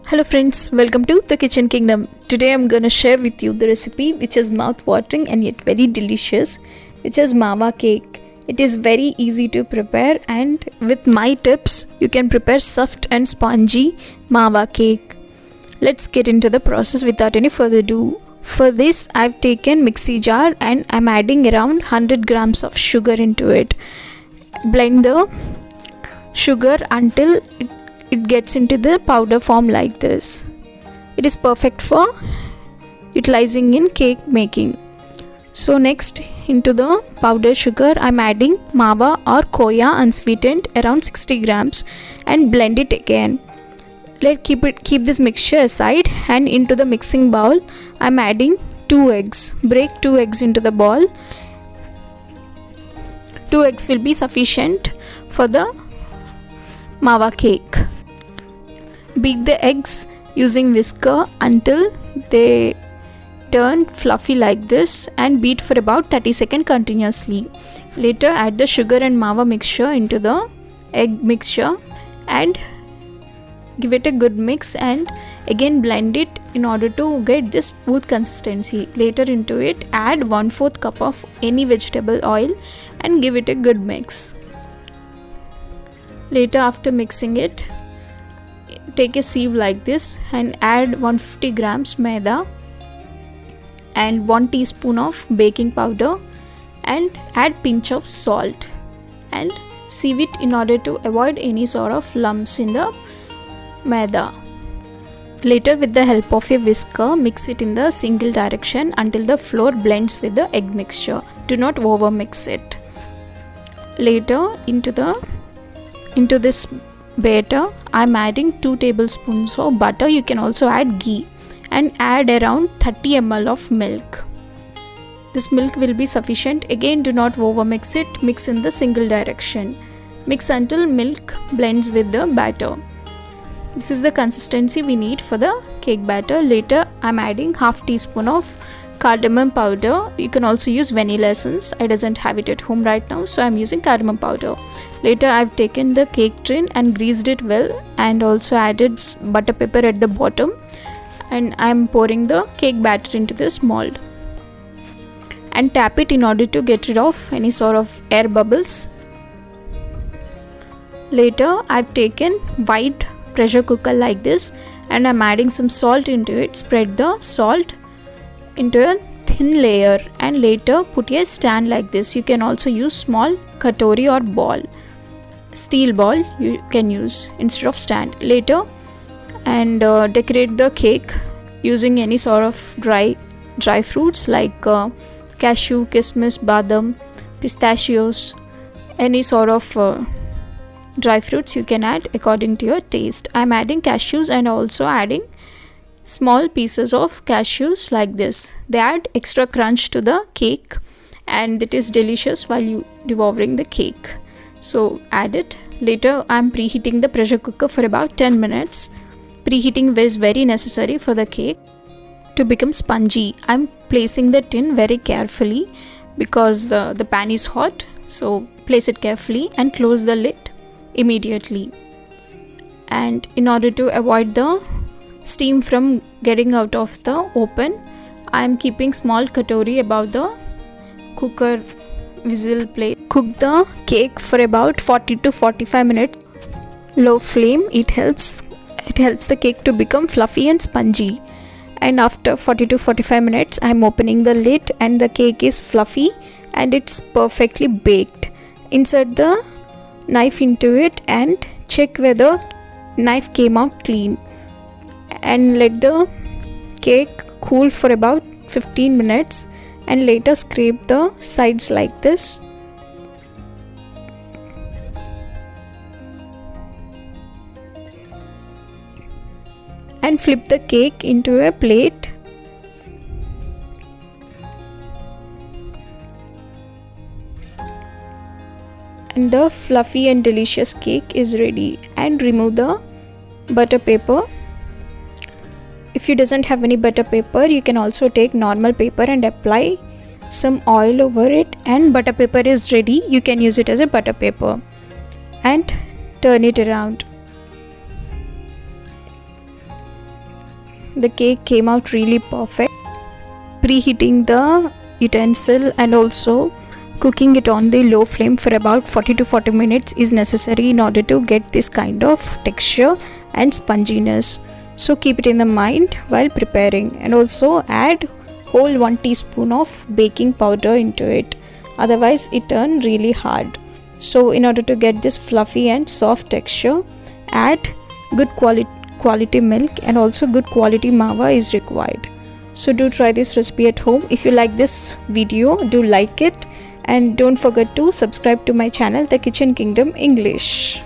Hello friends, welcome to the Kitchen Kingdom. Today I'm gonna share with you the recipe which is mouth-watering and yet very delicious, which is Mawa cake. It is very easy to prepare, and with my tips you can prepare soft and spongy Mawa cake. Let's get into the process without any further ado. For this I've taken mixie jar and I'm adding around 100 grams of sugar into it. Blend the sugar until it gets into the powder form like this. It is perfect for utilizing in cake making. So next, into the powder sugar I'm adding mawa or koya unsweetened around 60 grams and blend it again. Let's keep this mixture aside, and into the mixing bowl I'm adding 2 eggs. Break 2 eggs into the bowl. 2 eggs will be sufficient for the mawa cake. Beat the eggs using whisker until they turn fluffy like this, and beat for about 30 seconds continuously. Later add the sugar and mawa mixture into the egg mixture and give it a good mix, and again blend it in order to get this smooth consistency. Later into it add 1/4 cup of any vegetable oil and give it a good mix. Later, after mixing it, take a sieve like this and add 150 grams maida and 1 teaspoon of baking powder and add pinch of salt and sieve it in order to avoid any sort of lumps in the maida. Later, with the help of a whisker, mix it in the single direction until the flour blends with the egg mixture. Do not over mix it. Later, into this batter I'm adding 2 tablespoons of butter. You can also add ghee, and add around 30 ml of milk. This milk will be sufficient. Again, do not over mix it. Mix in the single direction. Mix until milk blends with the batter. This is the consistency we need for the cake batter. Later I'm adding half teaspoon of cardamom powder. You can also use vanilla essence. I doesn't have it at home right now, so I'm using cardamom powder. Later I've taken the cake tin and greased it well, and also added butter paper at the bottom, and I'm pouring the cake batter into this mold and tap it in order to get rid of any sort of air bubbles. Later I've taken white pressure cooker like this, and I'm adding some salt into it. Spread the salt into a thin layer, and later put a stand like this. You can also use small katori or ball, steel ball you can use instead of stand. Later, and decorate the cake using any sort of dry fruits like cashew, kismis, badam, pistachios, any sort of dry fruits you can add according to your taste. I'm adding cashews and also adding small pieces of cashews like this. They add extra crunch to the cake, and it is delicious while you devouring the cake. So add it. Later I'm preheating the pressure cooker for about 10 minutes. Preheating is very necessary for the cake to become spongy. I'm placing the tin very carefully because the pan is hot. So place it carefully and close the lid immediately. And in order to avoid the steam from getting out of the open, I am keeping small katori above the cooker whistle plate. Cook the cake for about 40 to 45 minutes. Low flame. It helps the cake to become fluffy and spongy. And after 40 to 45 minutes I am opening the lid, and the cake is fluffy and it's perfectly baked. Insert the knife into it and check whether knife came out clean, and let the cake cool for about 15 minutes, and later scrape the sides like this. And flip the cake into a plate. And the fluffy and delicious cake is ready. And remove the butter paper. If you doesn't have any butter paper, you can also take normal paper and apply some oil over it, and butter paper is ready. You can use it as a butter paper and turn it around. the cake came out really perfect. Preheating the utensil and also cooking it on the low flame for about 40 to 40 minutes is necessary in order to get this kind of texture and sponginess. So keep it in the mind while preparing, and also add whole 1 teaspoon of baking powder into it, otherwise it turn really hard. So in order to get this fluffy and soft texture, add good quality milk, and also good quality mawa is required. So do try this recipe at home. If you like this video, do like it, and don't forget to subscribe to my channel, The Kitchen Kingdom English.